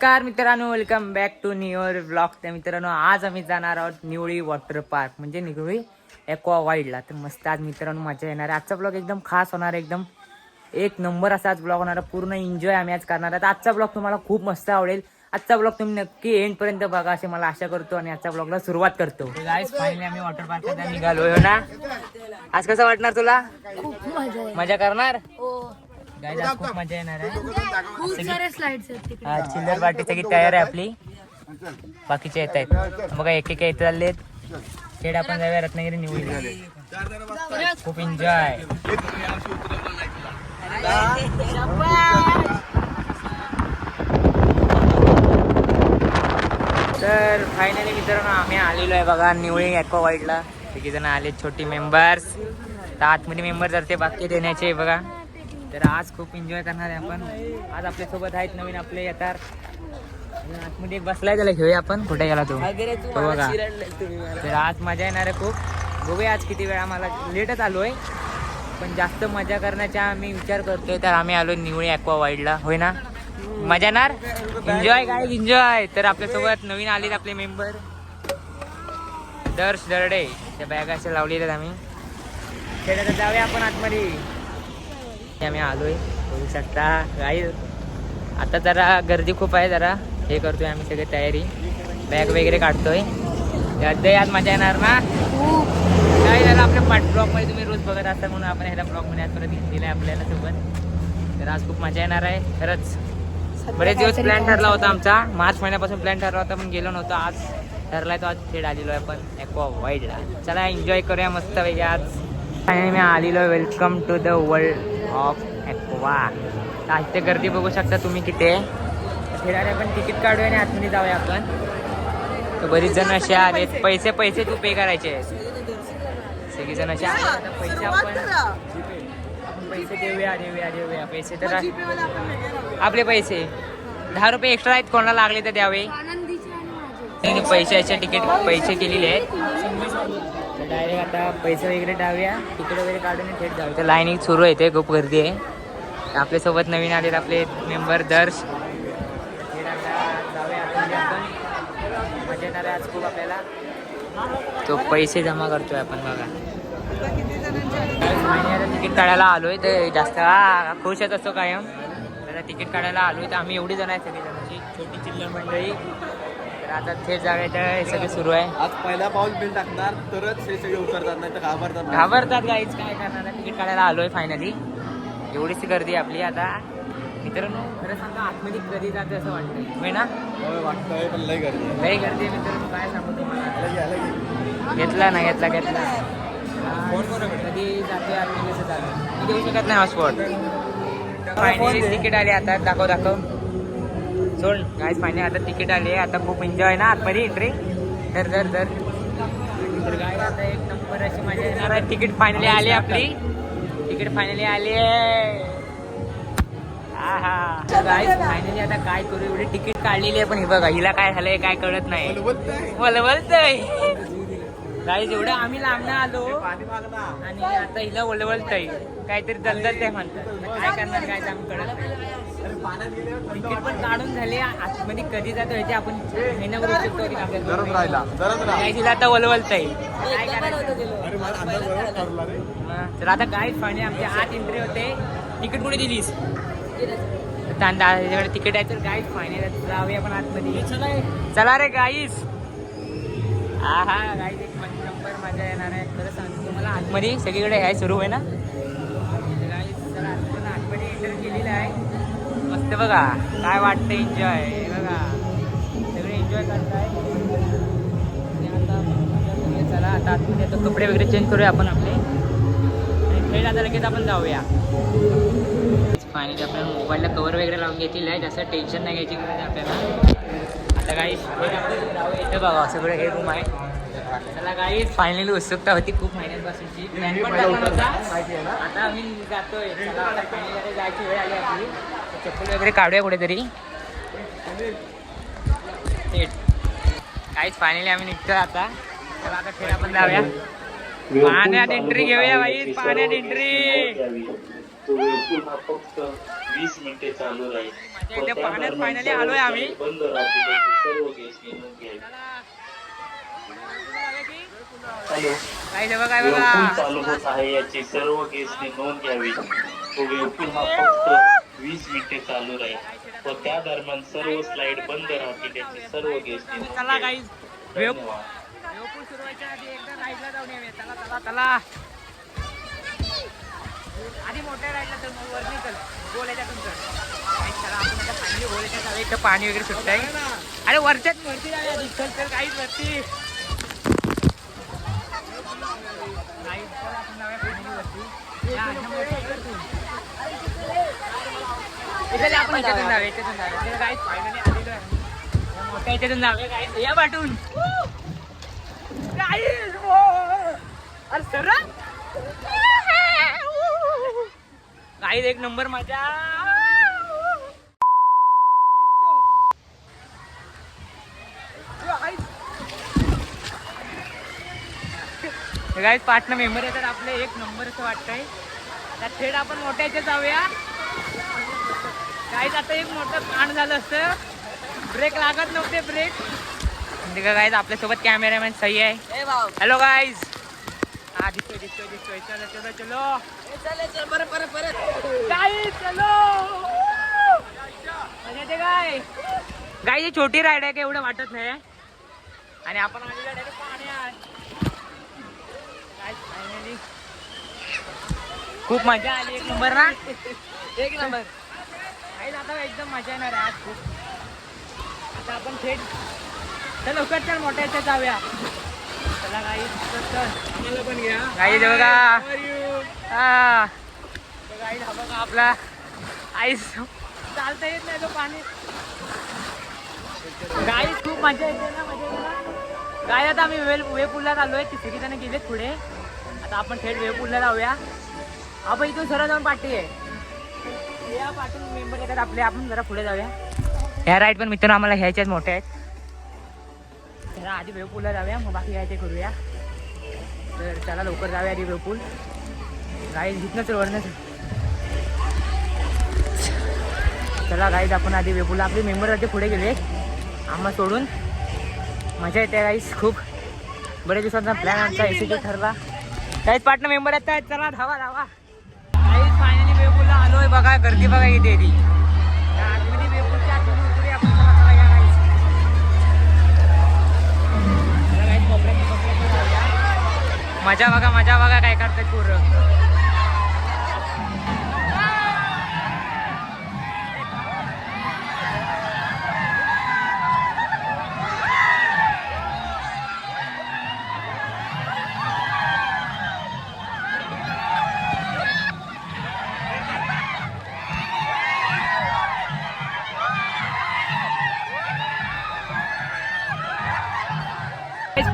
नमस्कार मित्रांनो, welcome back to newer blog. तर मित्रांनो, आज आम्ही जाणार आहोत निवळी वॉटर पार्क म्हणजे निवळी एक्वा वाईल्डला. तर मस्त आज मित्रांनो मजा येणार आहे. आजचा ब्लॉग एकदम खास होणार आहे, एकदम एक नंबर असा आज ब्लॉग होणार आहे. पूर्ण एन्जॉय आम्ही आज करणार आहोत. आजचा ब्लॉग तुम्हाला खूप मस्त आवडेल. आजचा ब्लॉग तुम्ही नक्की एंड पर्यंत बघा असे मला आशा करतो आणि आजच्या ब्लॉगला सुरुवात करतो. गाईस, फायनली आम्ही वॉटर पार्कला निघालोय हो ना. आज कसं वाटणार तुला? खूप मजा करणार? मजा आज खूप मजा येणार आहे. खूप सारे स्लाइड्स आहेत तिकडे. हा, चिल्लर पार्टी सगळी तयार आहे आपली. बाकीचे येत आहेत बघा, एक एक येत चाललेत. खेड आपण जाऊया रत्नागिरी निवडली. खूप एन्जॉय. तर फायनली मित्रांनो आम्ही आलेलो आहे बघा निवळी एक्वा वाईल्डला. सगळी जण आले, छोटी मेंबर्स. तर आतमध्ये मेंबर जर ते बाकी देण्याचे बघा. तर आज खूप एन्जॉय करणार आहे आपण. आज आपल्या सोबत आहेत नवीन आपले येतात. आतमध्ये एक बसलाय, त्याला घेऊया आपण. कुठे गेला तो बघा. तर आज मजा येणार आहे खूप. बघूया आज किती वेळा. आम्हाला लेटच आलोय पण जास्त मजा करण्याचा आम्ही विचार करतोय. तर आम्ही आलो निवळी एक्वा वाईल्डला. होय ना, मजा येणार. एन्जॉय काय एन्जॉय. तर आपल्यासोबत नवीन आलेत आपले मेंबर दर्श दरडे. त्या बॅग अशा लावलेल्या आम्ही. खेळायला जाऊया आपण आतमध्ये. आम्ही आलोय, बघू शकता गाईस. आता जरा गर्दी खूप आहे, जरा हे करतोय आम्ही सगळी तयारी. बॅग वगैरे काढतोय. आज मजा येणार ना. काय झालं आपल्या ब्लॉग मध्ये तुम्ही रोज बघत असता म्हणून आपण ह्याला ब्लॉग मध्ये आज परत दिलाय आपल्याला सोबत. तर आज खूप मजा येणार आहे खरंच. बरेच दिवस प्लॅन ठरला होता आमचा, मार्च महिन्यापासून प्लॅन ठरला होता पण गेलो नव्हतो. आज ठरलाय तो, आज थेट आलेलो आहे आपण एक्वा वाईल्डला. चला एन्जॉय करूया मस्त पैकी. आज मी आलेलो आहे. Welcome to the world of aqua. आज ते गर्दी बघू शकता तुम्ही किती आहे. फिरायला आपण तिकीट काढूया आणि आतमध्ये जाऊया आपण. तर बरीच जण असे आलेत. पैसे तू पे करायचे आहेत. सगळी जण असे आले. पैसे आपण पैसे देऊया पैसे. तर आपले पैसे 10 रुपये एक्स्ट्रा आहेत, कोणाला लागले तर द्यावे. पैशाचे तिकीट पैसे केलेले आहेत. डायरेक्ट आता पैसे वगैरे टाकूया, तिकीट वगैरे काढून थेट जाऊया. तर लाईनिंग सुरू आहे, ते खूप गर्दी आहे. आपल्यासोबत नवीन आलेत आपले मेंबर दर्श. जाऊया आपण. मजा येणार आहे आज खूप आपल्याला. तो पैसे जमा करतोय आपण बघा. तिकीट काढायला आलोय. तर जास्त खुश आहे तसं कायम. तर तिकीट काढायला आलोय. तर आम्ही एवढी जण आहे, सगळी जणांची छोटी चिल्लर मंडळी. तर आता थेट जाऊया. हे सगळे सुरू आहे. आज पहिला पाऊल बिल टाकणार तरच हे सगळे उतरतात, नाही तर घाबरतात गाईच. काय करणार. तिकीट काढायला आलोय फायनली. एवढीच गर्दी आपली आता. मित्रांनो खरं सांगा, आतमध्ये कधी जाते असं वाटतंय, होय ना? वाटतंय पण लय गर्दी मित्रांनो. काय सांगू तुम्हाला. घेतला कधी जातोय आतमध्ये, कसं चालू मी देऊ शकत नाही हॉटस्पॉट. फायनली तिकीट आले. आता दाखव सोड गाईज. फायनली आता तिकीट आले. आता खूप एन्जॉय ना आतमध्ये एंट्री. तर गाय आता एक नंबर अशी मजा येणार आहे. तिकीट फायनली आली आपली. तिकीट फायनली आली. गाईज फायनली आता काय करू. एवढी तिकीट काढलेली आहे पण हे बघा, हिला काय झालंय काय कळत नाही. वलवलतय गाईज. एवढं आम्ही लांबणं आलो आणि आता हिला वलवलतय. काहीतरी दलदलतय म्हणतात. काय करणार काय आम्ही कळत नाही. तिकीट पण काढून झाले. आतमध्ये कधी जातो ह्याची आपण महिना करू शकतो. तिला आता वलवलतय. काय करायचं. तर आता गाईज फायनली आमच्या आत एंट्री होते. तिकीट कुठे दिलीस? त्याच्याकडे तिकीट आहे. तर गाईज फायनल जाऊया आपण आतमध्ये. चला रे गाईज. हा गाईज एक नंबर मजा येणार आहे खरं सांगतो तुम्हाला. आतमध्ये सगळीकडे आहे सुरू आहे ना गाईज. चला आतमध्ये एंटर केलेलं आहे. मस्त बघा काय वाटतं. एन्जॉय बघा, सगळे एन्जॉय करताय. चला आता आतमध्ये तो कपडे वगैरे चेंज करूया आपण आपले आणि खेळ. आता लगेच आपण जाऊया. फायनली आपल्याला मोबाईलला कवर वगैरे लावून घेतलेलं आहे. जास्त टेन्शन नाही घ्यायची गरज आहे आपल्याला. आता काही जाऊया. इथं बघा सगळं हे रूम आहे. त्याला काही फायनली उत्सुकता होती खूप महिन्यांपासूनची. प्लॅन पण टाकला होता. आता आम्ही जातोय. चला आता फायनली जायची वेळ आली आपली. चप्पल वगैरे काढूया कुठेतरी. काहीच फायनली आम्ही निघतो आता. चला आता खेळ आपण जाऊया. पाण्यात एंट्री घेऊया बाई. पाण्यात एंट्री. 20 मिनिटे चालू राहील. माझ्या इथे पाण्यात फायनली आलोय आम्ही. बंद राहतील याची सर्व गेस्टनी नोंद घ्यावी. हॅलो, काय बघा काय वेव्हपूल बघा. चालू होत आहे याची सर्व गेस्टनी नोंद घ्यावी. तो वेव्हपूल हा फक्त 20 मिनिटे चालू राहील व त्या दरम्यान सर्व स्लाइड बंद राहतील याची सर्व गेस्टनी नोंद चला घ्यावी. गाईज धन्यवाद. वेवपूल सुरू व्हायच्या आधी एकदा राईडला जाऊन येऊया. चला चला चला. आधी मोठ्या राईडला तर मग वरती चल बोलायच्या तुमचं. चला आपण आता फायनली बोलायच्या जाऊया. इथं पाणी वगैरे सुटत आहे. अरे वरच्यात वरती जाऊया आधी. चल चल काहीच वरती. Guys, चला आपण जाऊया finally वरती. या, अशा मोठ्या इकडून. इकडे आपण इकडून जाऊया इकडून जाऊया. चला guys, finally आलेलो आहे आम्ही. या मोठ्या इकडून जाऊया guys. या पाठून. Guys, अरे सर गाईज एक नंबर मजा. गाईज पार्टनर मेंबर येतात आपले. एक नंबर असं वाटतंय. आता थेट आपण मोठ्याचे जाऊया. गाईज आता एक मोठं कांड झालं असतं. ब्रेक लागत नव्हते ब्रेक. गाईज आपल्यासोबत कॅमेरामॅन सही आहे. Hello guys. हा दिसतोय दिसतोय दिसतोय. चलो चलो चलो. गाईज चलो. म्हणजे काय गाईज छोटी राईड आहे का एवढं वाटत नाही. आणि आपण आलेलो डायरेक्ट पाण्यात. फायनली खूप मजा आली. एक नंबर ना. एक नंबर. गाईज आता एकदम मजा येणार आहे आज खूप. आता आपण थेट चल लवकर चल मोठ्याच्या जाऊया. चला गाईज चल पण घ्या. गाईज बघा हा गाईज हा बघा आपला आईस चालता येत नाही तो पाणी. गाईज खूप मजा येते ना. मजा येते ना गाय. आता आम्ही वेवपूलला आलोय. तिसरी जण गेलेत पुढे. आता आपण थेट वेवपूलला जाऊया. आपण इथून सरळ जाऊन पाठी आहे. या पाठून मेंबर येतात आपले. आपण जरा पुढे जाऊया. ह्या राईड पण मित्रांनो आम्हाला ह्याच्याच मोठ्या आहेत. जरा आधी वेवपूलला जाऊया मग बाकी काय ते करूया. तर चला लवकर जाऊया आधी वेवपूल. गाईज इथनंच वरनंच. चला गाईज आपण आधी वेवपूलला. आपले मेंबर आधी पुढे गेले आम्हाला सोडून. मजा येते गाईज खूप. बरेच दिवसांचा प्लॅन आमचा एक्झिक्यूट ठरला. काहीच पार्टनर मेंबर येत. चला धावा धावा. काहीच फायनली वेवपूलला आलोय. बघा गर्दी बघा इथे ती. आतमध्ये वेवपूलच्या आतमध्ये उतरूया आपण. चला चला या गाईज. चला गाईज कोपऱ्यात जाऊया. मजा बघा काय करतात पूर्ण.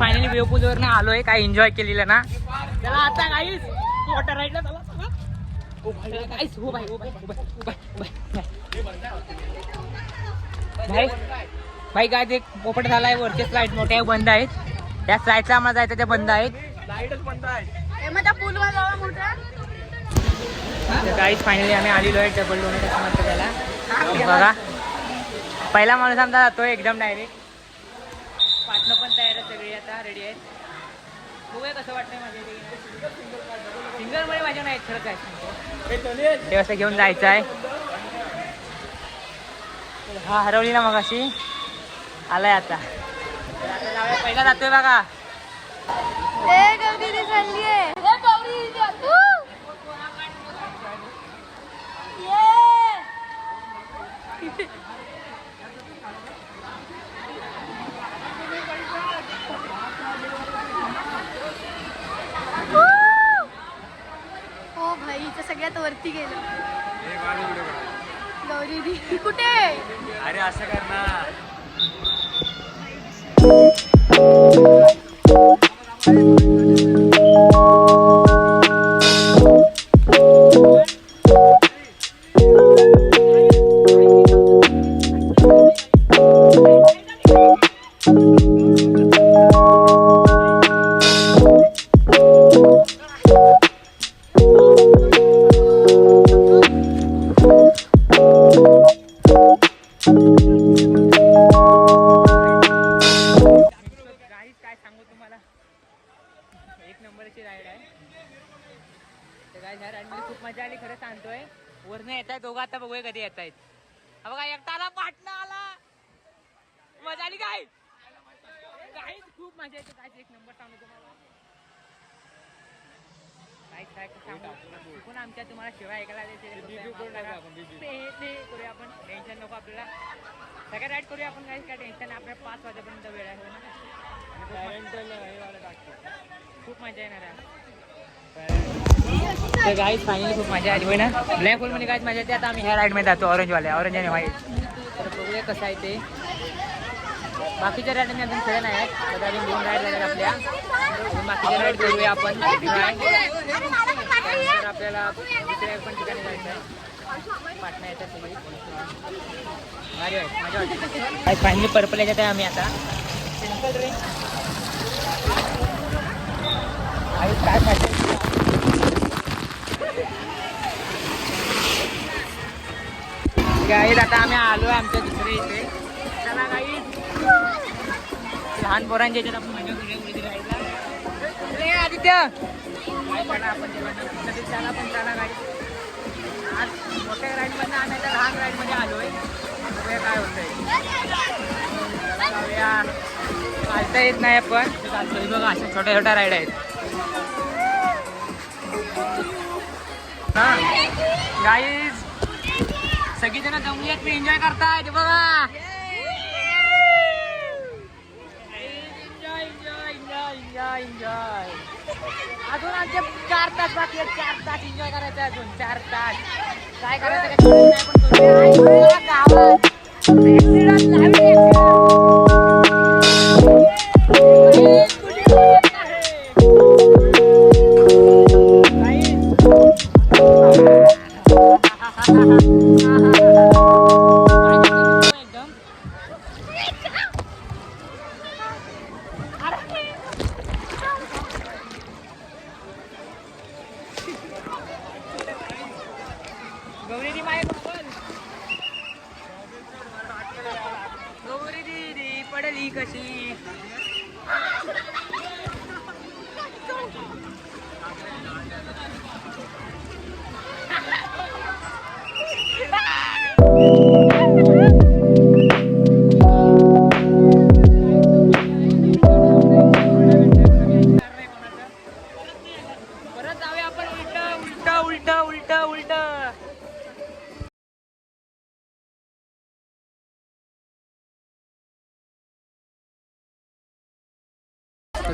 फायनली वेवपूलवर ना आलोय. काय एन्जॉय केलेलं ना. चला आता गाईस वॉटर राईडला चला चला. ओ भाई गाईस हो भाई भाई भाई काय ते पोपट झालाय. वरचे स्लाइड मोठ्या बंद आहेत. त्या स्लाइडला आम्हाला जायचं त्या बंद आहेत. तर गाईस फायनली आम्ही आलेलो आहे डबल डोनेट म्हणतो त्याला. बघा पहिला माणूस आमचा जातोय एकदम डायरेक्ट. पार्टनर पण तयार आहे सगळे. आता रेडी आहेत. बघूया कसं वाटतंय माझ्या. सिंगल मध्ये माझ्या नाही खरंच आहे. ते असं घेऊन जायचं आहे. हा हरवली ना मग अशी. आलाय आता. आता जाऊया. पहिला जातोय बघा. हो भाई सगळ्यात वरती गेलं. गौरी दी कुठे. अरे असं कर ना. कधी येत आहेत. बघा एकटाला पाटणा आला, मजा आली काय? काहीच खूप मजा येते. काय एक नंबर सांगू तुम्हाला. काय चुकून आमच्या तुम्हाला शिवाय ऐकायला करूया आपण. टेन्शन नको आपल्याला. सगळ्या राईड करूया आपण. काय टेन्शन आपल्या 5 वाजेपर्यंत वेळ आहे ना. खूप मजा येणार आहे. तर गाईज फायनली खूप मजा आली होय ना. ब्लॅक होल मध्ये गाईज मजा येते. आता आम्ही ह्या राईडमध्ये जातो, ऑरेंजवाल्या, ऑरेंज आणि व्हाईट. तर बघूया कसं आहे ते. बाकीच्या राईड अजून खेळ नाही आहेत. तर अजून 2 राईड लागतात आपल्या. अजून बाकीच्या राईड करूया आपण. तर आपल्याला दुसऱ्या पण ठिकाणी जायचं आहे. पाटणा येतात सगळी भारी आहे, मजा वाटते. फायनली पर्पल याच्यात आहे आम्ही आता. सिंपल रे काय गाईड. आता आम्ही आलो आहे आमच्या दुसऱ्या इथे. चला गाईड, लहान पोरांच्या याच्यात आपण मजा करूया कुठेतरी राहायला. आदित्य काय चला आपण नदीत चला पण चला गाईड. आज मोठ्या राईडमधनं आम्ही आता लहान राईडमध्ये आलो आहे. बघूया काय होतंय. जाऊया. चालता येत नाही पण चालतोय. बघा अशा छोट्या छोट्या राईड आहेत. गाईज सगळीजण जमली मी एन्जॉय करतायत बघा. Enjoy enjoy enjoy enjoy enjoy. अजून आमचे 4 तास बाकी आहेत. 4 तास एन्जॉय करायचं. अजून 4 तास काय करायचं काय गावात गौरी माय गौरी दीदी पडली कशी. परत जाऊया आपण. उलट उलट उलट उलट उलट.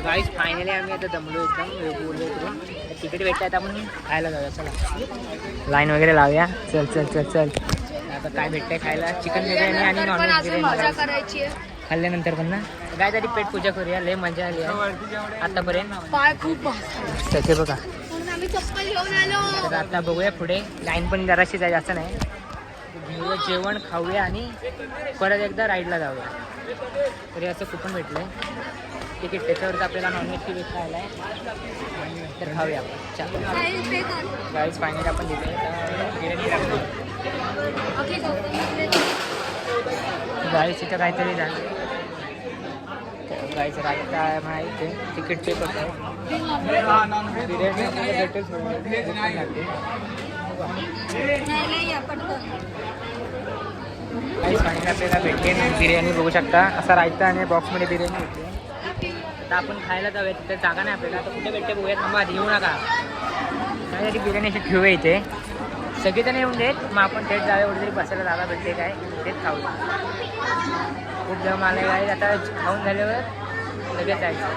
गाईज फायनली आम्ही आता दमलो एकदम बोललो करून. तिकीट भेटतात आपण खायला जाऊया. चला लाईन वगैरे लावूया. चल चल चल चल. आता काय भेटतंय खायला. चिकन बिर्याणी आणि नॉनव्हेज बिर्याणी करायची खाल्ल्यानंतर पण ना काय तरी पेट पूजा करूया. लय मजा आली आहे आतापर्यंत. पाय खूप त्याचे बघा. आम्ही चप्पल घेऊन आलो. तर आता बघूया पुढे. लाईन पण जराशीच आहे, जास्त नाही. घेऊया जेवण खाऊया आणि परत एकदा राईडला जाऊया. तरी असं कुठून भेटलंय तिकीट. त्याच्यावरती आपल्याला नॉनव्हेजची वेज खायला आहे. तर खाऊया आपण. चला गाईज फायनली आपण दिले गाईज तिथं काहीतरी झालं. गाईचं राईट आहे माहिती. तिकीट चेक होत आहे. बिर्याणी भेटेल काहीच फायनली आपल्याला भेटली बिर्याणी. बघू शकता असा रायता आणि बॉक्समध्ये बिर्याणी भेटली. आता आपण खायला जाऊया. तिथे जागा नाही आपल्याला. आता कुठे भेटते बघूया. थांबा येऊ नका. त्यासाठी बिर्याणी अशी ठेवूया इथे. सगळेजण येऊन देत मग आपण थेट जाऊया. कुठेतरी बसायला जागा भेटते काय तेच खाऊ. खूप जम आले गाई. आता खाऊन झाल्यावर लगेच जायचं.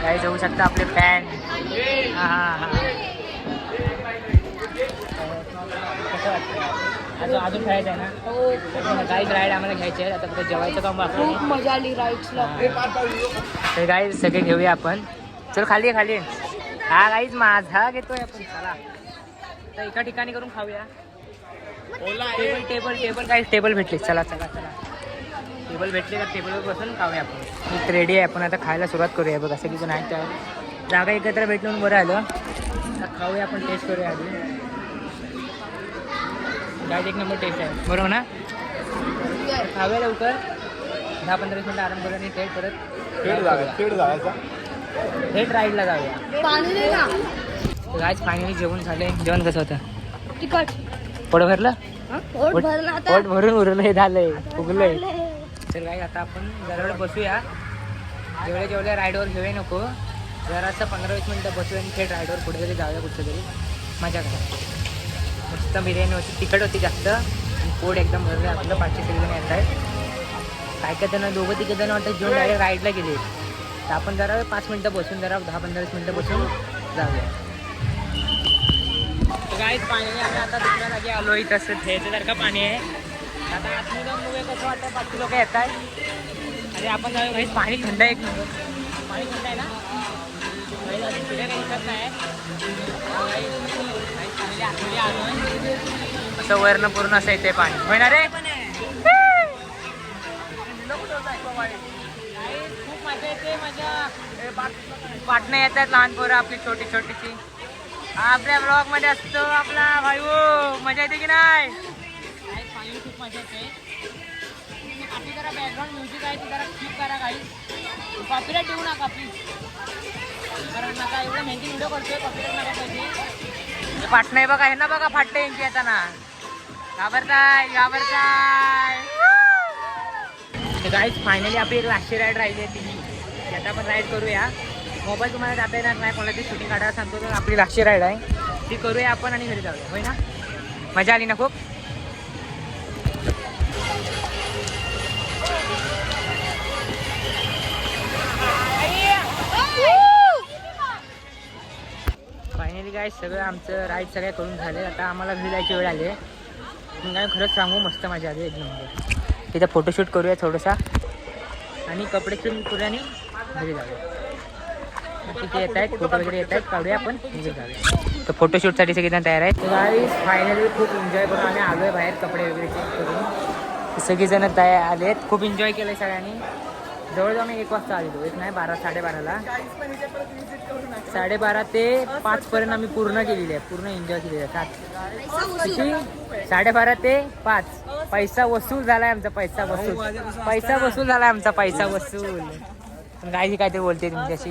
गाई जाऊ शकता आपले फॅन. हां हां हां. कसं वाटतं अजून खेळायचं आहे ना. गाईज राईड आम्हाला घ्यायची आहे. आता कुठे जेवायचं काम बाकी. खूप मजा आली राईड्सला. तर गाईज सगळे घेऊया आपण. चल खाली आहे खाली. हा गाईज माझा घेतोय आपण. चला तर एका ठिकाणी करून खाऊया. टेबल टेबल टेबल काय टेबल भेटले. चला चला चला. टेबल भेटले तर टेबलवर बसून खाऊया आपण. इथं रेडी आहे. आपण आता खायला सुरुवात करूया. बघा सगळीजण आहेत त्यावर. जागा एकत्र भेटून बरं आलं. आता खाऊया आपण. टेस्ट करूया आधी. गाईज एक नंबर टेस्ट आहे बरोबर ना. खाऊया लवकर. 10-15 मिनिटं आराम करूया आणि थेट परत थेट राईडला जाऊया. पाणी ना गाईज फायनली जेवण झाले. जेवण कसं होतं. तिखट पोट भरलं. पोट भरलं आता. पोट भरून उरलंय झालंय फुगलंय. भरलंय. तर काय आता आपण जरा बसूया. जेवढ्या राईडवर घेऊया नको. जरासं 15-20 मिनिटं बसूया आणि थेट राईडवर कुठे तरी जाऊया कुठं तरी मजा करा. मस्त बिर्याणी होती, तिखट होती जास्त आणि पोट एकदम भरलं आपलं. 500 जण येत आहेत. काय जण 2-3 जण वाटतं जेवण डायरेक्ट राईडला गेले. तर आपण जरा 5 मिनिटं बसून जरा 10-15 मिनिटं बसून जाऊया. काहीच पाणी नाही. आम्ही आता दुसऱ्या जागी आलो. तसं सारखं पाणी आहे. आता आतमध्ये जाऊन बघूया कसं वाटतं. 5 लोक येत आहेत आणि आपण जाऊया. काहीच पाणी थंड आहे. एक नंबर पाणी थंड आहे ना. काही अजून पुढे काही दिसत नाही. आतमध्ये आलो असं वरनं पूर्ण असं येते पाणी होणार रे. खूप मजा येते. पाटणं येतात लहान पोरं आपली छोटी छोटीशी. आपल्या ब्लॉग मध्ये असतो आपला भाऊ. मजा येते की नाही. खूप मजा येते. आपली जरा बॅकग्राऊंड म्युझिक आहे ती जरा स्किप करा. काही कॉपीराईट देऊ नका प्लीज. कारण नका एवढं मेहनती व्हिडिओ करतोय. कॉपीराईट नका पाहिजे. पाटणं आहे बघा. हे ना बघा फाटतं यांची येताना. घाबरताय. गाईज फायनली आपली एक लास्टची राईड राहिली आहे ती आता आपण राईड करूया. मोबाईल तुम्हाला जाता येणार नाही. कोणाला ती शूटिंग काढायला सांगतो. तर आपली लास्टची राईड आहे ती करूया आपण आणि घरी जाऊया. होय ना. मजा आली ना खूप. फायनली काय सगळं आमचं राईड सगळं करून झाले. आता आम्हाला घरी जायची वेळ आली आहे. मग काय खरंच सांगू मस्त मजा आली एक नंबर. तिथं फोटोशूट करूया थोडासा आणि कपडे चेंज करूया आणि घरी जाऊया. तिथे येत आहेत फोटो वगैरे येत आहेत काढूया आपण घरी जाऊया. तर फोटोशूटसाठी सगळेजण तयार आहेत. गाईज फायनली खूप एन्जॉय करून आम्ही आलो आहे बाहेर. कपडे वगैरे चेंज करून सगळेजण तयार आले आहेत. खूप एन्जॉय केलं आहे सगळ्यांनी. जवळजवळ आम्ही 1 वाजता आलेलो. 1 नाही 12-12:30ला. 12:30 ते 5 पर्यंत आम्ही पूर्ण केलेली आहे. पूर्ण एन्जॉय केलेली आहे. 12:30 ते 5 पैसा वसूल झालाय आमचा. पैसा वसूल झालाय आमचा. पैसा वसूल. पण काय काहीतरी बोलते तुमच्याशी.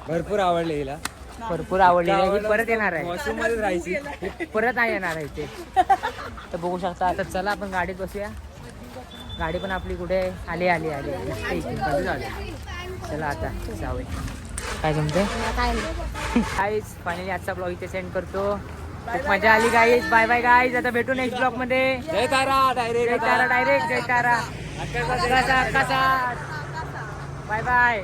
भरपूर आवडले हिला. भरपूर आवडली. परत येणार आहे. परत नाही येणार आहे ते. तर बघू शकता. आता चला आपण गाडीत बसूया. गाडी पण आपली कुठे आली. चला आता जाऊया. काय जमते गाईज. फायनली आजचा ब्लॉग इथे सेंड करतो. खूप मजा आली गाईज. Bye bye guys. आता भेटू नेक्स्ट ब्लॉग मध्ये. जय तारा डायरेक्ट. जय तारा. Bye bye.